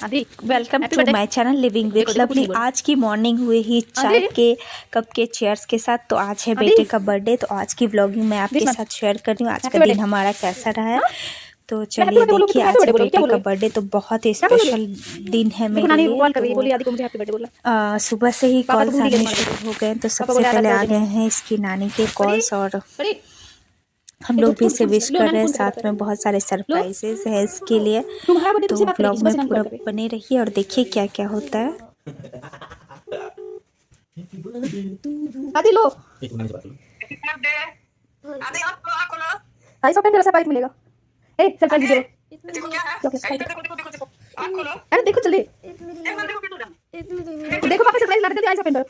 Welcome to my channel living with lovely. आज की morning हुई ही चाय के कप के चेयर्स के साथ। तो आज है बेटे का बर्थडे, तो आज की व्लॉगिंग मैं आपके साथ शेयर कर रही हूँ। आज का दिन हमारा कैसा रहा है तो चलिए देखिए। आज है बेटे का बर्थडे, तो बहुत ही स्पेशल दिन है मेरे लिए। सुबह से ही कॉल्स आने शुरू हो गए, तो सबसे पहले आ गए हैं इसकी नानी के कॉल्स, और हम लोग भी इसे विश कर रहे हैं। साथ में बहुत सारे सरप्राइजेस है इसके लिए, तो व्लॉग में पूरा बने रहिए और देखिए क्या क्या होता है। आदि लो भाई मेरा सरप्राइज मिलेगा। ए सरप्राइज दे अरे देखो जल्दी देखो पापा सरप्राइज ला रहे थे। आई पेंडर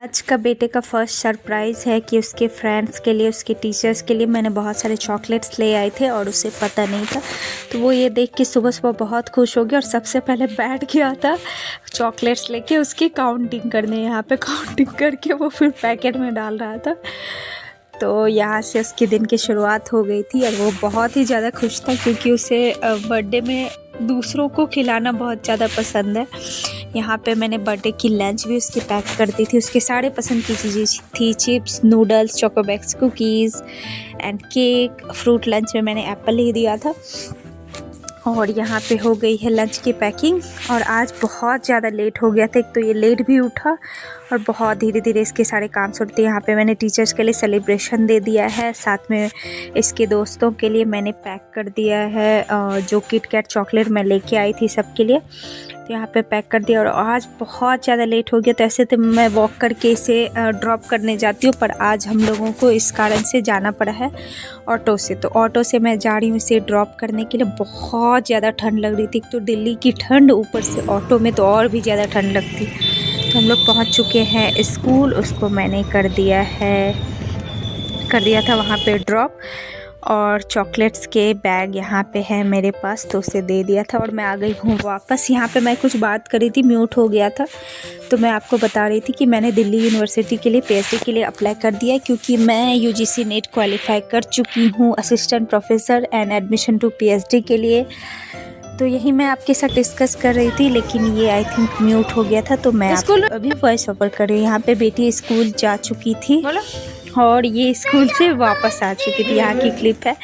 आज का बेटे का फर्स्ट सरप्राइज़ है कि उसके फ्रेंड्स के लिए, उसके टीचर्स के लिए मैंने बहुत सारे चॉकलेट्स ले आए थे और उसे पता नहीं था। तो वो ये देख के सुबह सुबह बहुत खुश हो गया और सबसे पहले बैठ गया था चॉकलेट्स लेके उसकी काउंटिंग करने। यहाँ पे काउंटिंग करके वो फिर पैकेट में डाल रहा था। तो यहाँ से उसके दिन की शुरुआत हो गई थी और वो बहुत ही ज़्यादा खुश था, क्योंकि उसे बर्थडे में दूसरों को खिलाना बहुत ज़्यादा पसंद है। यहाँ पे मैंने बर्थडे की लंच भी उसकी पैक कर दी थी। उसके सारे पसंद की चीज़ें थी, chips, noodles, Chocobakes, cookies and cake. Fruit lunch में मैंने एप्पल ही दिया था। और यहाँ पे हो गई है लंच की पैकिंग। और आज बहुत ज़्यादा लेट हो गया था, एक तो ये लेट भी उठा और बहुत धीरे धीरे इसके सारे काम सुनते। यहाँ पे मैंने टीचर्स के लिए सेलिब्रेशन दे दिया है, साथ में इसके दोस्तों के लिए मैंने पैक कर दिया है जो किट कैट चॉकलेट मैं लेके आई थी सबके लिए, तो यहाँ पे पैक कर दिया। और आज बहुत ज़्यादा लेट हो गया, तो ऐसे तो मैं वॉक करके इसे ड्रॉप करने जाती हूँ, पर आज हम लोगों को इस कारण से जाना पड़ा है ऑटो से। तो ऑटो से मैं जा रही हूँ इसे ड्रॉप करने के लिए। बहुत ज़्यादा ठंड लग रही थी, तो दिल्ली की ठंड, ऊपर से ऑटो में तो और भी ज़्यादा ठंड लगती। तो हम लोग पहुँच चुके हैं स्कूल। उसको मैंने कर दिया था वहाँ पे ड्रॉप, और चॉकलेट्स के बैग यहाँ पे है मेरे पास, तो उसे दे दिया था और मैं आ गई हूँ वापस। यहाँ पे मैं कुछ बात करी थी, म्यूट हो गया था, तो मैं आपको बता रही थी कि मैंने दिल्ली यूनिवर्सिटी के लिए पीएचडी के लिए अप्लाई कर दिया है, क्योंकि मैं यूजीसी नेट क्वालिफाई कर चुकी हूँ assistant professor and admission to PhD के लिए। तो यही मैं आपके साथ डिस्कस कर रही थी, लेकिन ये आई थिंक म्यूट हो गया था, तो मैं अभी वॉइस ओवर कर रही हूँ। यहाँ पे बेटी स्कूल जा चुकी थी और ये स्कूल से वापस आ चुकी थी, यहाँ की क्लिप है।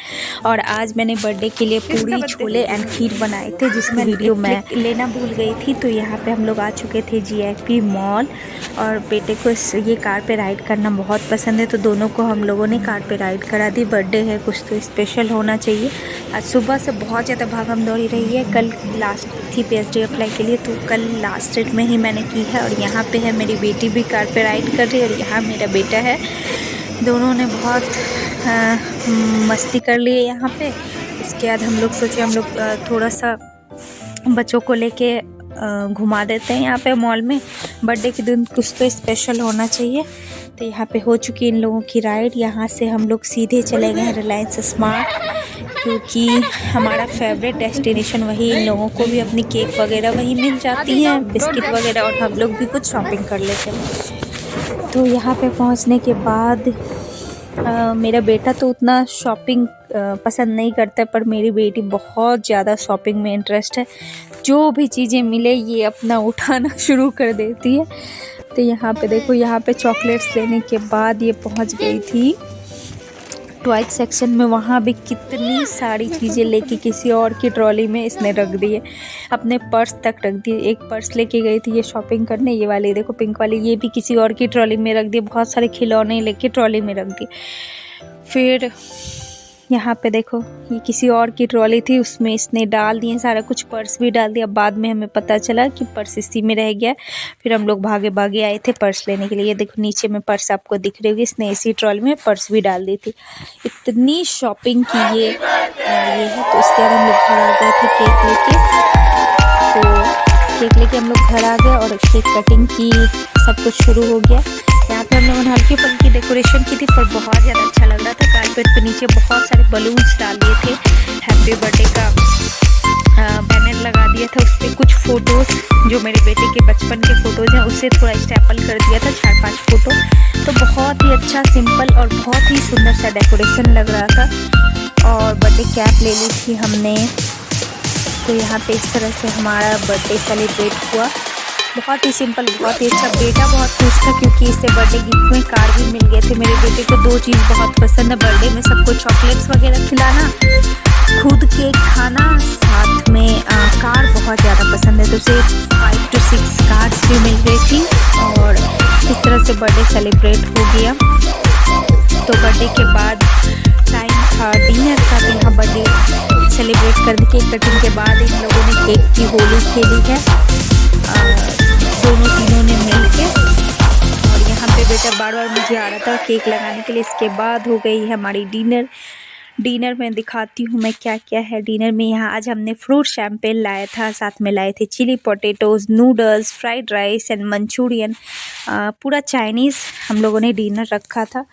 और आज मैंने बर्थडे के लिए पूरी, छोले एंड खीर बनाए थे, जिसमें वीडियो मैं लेना भूल गई थी। तो यहाँ पे हम लोग आ चुके थे जीआईपी मॉल, और बेटे को ये कार पे राइड करना बहुत पसंद है, तो दोनों को हम लोगों ने कार पे राइड करा दी। बर्थडे है, कुछ तो स्पेशल होना चाहिए। आज सुबह से बहुत ज़्यादा भागम दौड़ी रही है। कल लास्ट थी पीएचडी अप्लाई के लिए, तो कल लास्ट डेट में ही मैंने की है। और यहाँ पे है मेरी बेटी भी कार पे राइड कर रही है, और यहाँ मेरा बेटा है। दोनों ने बहुत मस्ती कर ली है यहाँ पे। इसके बाद हम लोग सोचे हम लोग थोड़ा सा बच्चों को लेके घुमा देते हैं यहाँ पे मॉल में। बर्थडे के दिन कुछ तो स्पेशल होना चाहिए। तो यहाँ पे हो चुकी इन लोगों की राइड। यहाँ से हम लोग सीधे चले गए हैं रिलायंस स्मार्ट, क्योंकि हमारा फेवरेट डेस्टिनेशन वही। इन लोगों को भी अपनी केक वगैरह वहीं मिल जाती है, बिस्किट वगैरह, और हम लोग भी कुछ शॉपिंग कर लेते हैं। तो यहाँ पे पहुँचने के बाद मेरा बेटा तो उतना शॉपिंग पसंद नहीं करता, पर मेरी बेटी बहुत ज़्यादा शॉपिंग में इंटरेस्ट है। जो भी चीज़ें मिले ये अपना उठाना शुरू कर देती है। तो यहाँ पे देखो, यहाँ पे चॉकलेट्स लेने के बाद ये पहुँच गई थी टॉयज सेक्शन में। वहाँ भी कितनी सारी चीज़ें लेके किसी और की ट्रॉली में इसने रख दी है, अपने पर्स तक रख दी। एक पर्स लेके गई थी ये शॉपिंग करने, ये वाली देखो पिंक वाली, ये भी किसी और की ट्रॉली में रख दी। बहुत सारे खिलौने लेके ट्रॉली में रख दी। फिर यहाँ पे देखो, ये किसी और की ट्रॉली थी, उसमें इसने डाल दिए सारा कुछ, पर्स भी डाल दिया। बाद में हमें पता चला कि पर्स इसी में रह गया। फिर हम लोग भागे भागे आए थे पर्स लेने के लिए। ये देखो नीचे में पर्स आपको दिख रही होगी, इसने इसी ट्रॉली में पर्स भी डाल दी थी। इतनी शॉपिंग की ये है। तो उसके बाद हम लोग घर आ गए थे केक लेके। तो केक लेके हम लोग घर आ गए और केक कटिंग की, सब कुछ शुरू हो गया। यहाँ पे हम लोगों ने हल्की फुल्की डेकोरेशन की थी, पर बहुत ज़्यादा अच्छा लग रहा था। कारपेट पे नीचे बहुत सारे बलून्स डाल दिए थे, हैप्पी बर्थडे का बैनर लगा दिया था। उस पर कुछ फ़ोटोज़ जो मेरे बेटे के बचपन के फ़ोटोज़ हैं उससे थोड़ा स्टेपल कर दिया था, 4-5 फ़ोटो। तो बहुत ही अच्छा, सिंपल और बहुत ही सुंदर सा डेकोरेशन लग रहा था। और बर्थडे कैप ले ली थी हमने, तो यहाँ पे इस तरह से हमारा बर्थडे सेलिब्रेट हुआ। बहुत ही सिंपल, बहुत ही अच्छा। बेटा बहुत खुश था क्योंकि इससे बर्थडे गिफ्ट में कार्ड भी मिल गए थे। मेरे बेटे को 2 चीज़ बहुत पसंद है बर्थडे में, सबको चॉकलेट्स वगैरह खिलाना, खुद केक खाना, साथ में कार्ड बहुत ज़्यादा पसंद है। तो उसे 5 to 6 कार्ड्स भी मिल गई थी और इस तरह से बर्थडे सेलिब्रेट हो गया। तो बर्थडे के बाद टाइम था डिनर का। तो यहाँ बर्थडे सेलिब्रेट करने के कटिंग के बाद इन लोगों ने केक की होली खेली है, दोनों तीनों ने मिल के। और यहाँ पे बेटा बार बार मुझे आ रहा था केक लगाने के लिए। इसके बाद हो गई है हमारी डिनर में दिखाती हूँ मैं क्या क्या है डिनर में। यहाँ आज हमने फ्रूट शैम्पेन लाया था, साथ में लाए थे chilli potatoes, noodles, fried rice and Manchurian. पूरा चाइनीज़ हम लोगों ने डिनर रखा था।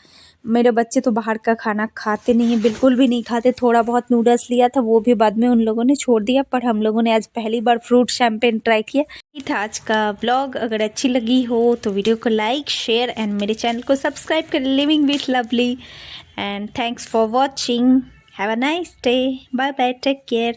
मेरे बच्चे तो बाहर का खाना खाते नहीं हैं, बिल्कुल भी नहीं खाते। थोड़ा बहुत नूडल्स लिया था, वो भी बाद में उन लोगों ने छोड़ दिया, पर हम लोगों ने आज पहली बार फ्रूट शैम्पेन ट्राई किया। ये था आज का व्लॉग। अगर अच्छी लगी हो तो वीडियो को लाइक, शेयर एंड मेरे चैनल को सब्सक्राइब कर। Living with lovely, and thanks for watching. Have a nice day. Bye bye. Take care.